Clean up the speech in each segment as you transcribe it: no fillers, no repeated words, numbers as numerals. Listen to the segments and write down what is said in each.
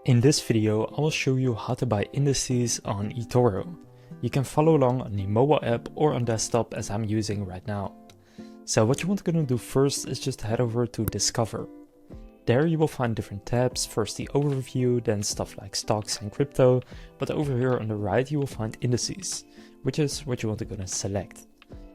In this video, I will show you how to buy indices on eToro. You can follow along on the mobile app or on desktop as I'm using right now. So what you want to do first is just head over to Discover. There you will find different tabs, first the overview, then stuff like stocks and crypto, but over here on the right you will find indices, which is what you want to select.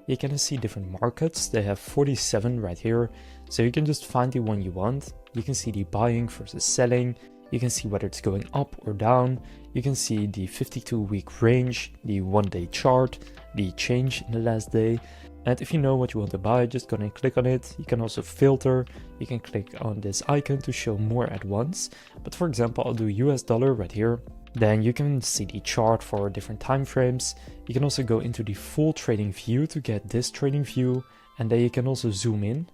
You can see different markets, they have 47 right here, so you can just find the one you want. You can see the buying versus selling. You can see whether it's going up or down. You can see the 52-week range, the one-day chart, the change in the last day. And if you know what you want to buy, just go and click on it. You can also filter. You can click on this icon to show more at once. But for example, I'll do US dollar right here. Then you can see the chart for different time frames. You can also go into the full trading view to get this trading view. And then you can also zoom in.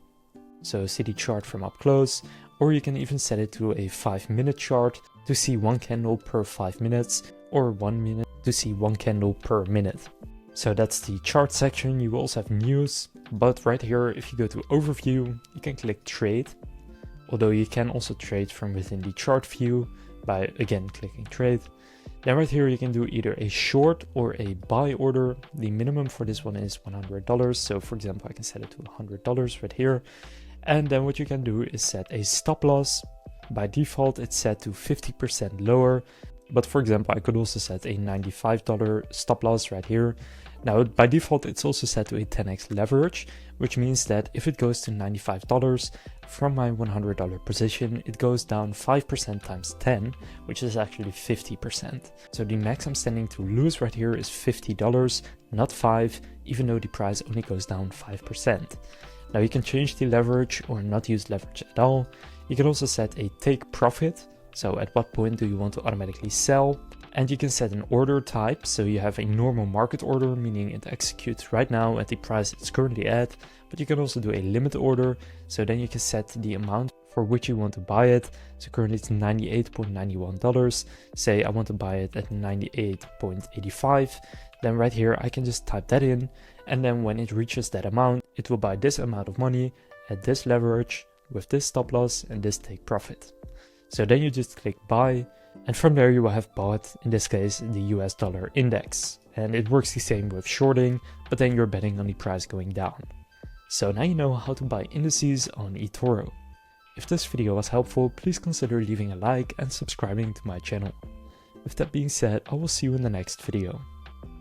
So see the chart from up close. Or you can even set it to a 5-minute chart to see one candle per 5 minutes, or 1 minute to see one candle per minute. So that's the chart section. You will also have news, but right here, if you go to overview, you can click trade. Although you can also trade from within the chart view by again clicking trade. Then right here, you can do either a short or a buy order. The minimum for this one is $100. So for example, I can set it to $100 right here. And then what you can do is set a stop loss. By default, it's set to 50% lower. But for example, I could also set a $95 stop loss right here. Now, by default, it's also set to a 10x leverage, which means that if it goes to $95 from my $100 position, it goes down 5% times 10, which is actually 50%. So the max I'm standing to lose right here is $50, not 5, even though the price only goes down 5%. Now you can change the leverage or not use leverage at all. You can also set a take profit. So at what point do you want to automatically sell? And you can set an order type. So you have a normal market order, meaning it executes right now at the price it's currently at. But you can also do a limit order. So then you can set the amount for which you want to buy it. So currently it's $98.91. Say I want to buy it at $98.85. Then right here, I can just type that in. And then when it reaches that amount, it will buy this amount of money at this leverage with this stop loss and this take profit. So then you just click buy. And from there you will have bought, in this case, the US dollar index. And it works the same with shorting, but then you're betting on the price going down. So now you know how to buy indices on eToro. If this video was helpful, please consider leaving a like and subscribing to my channel. With that being said, I will see you in the next video.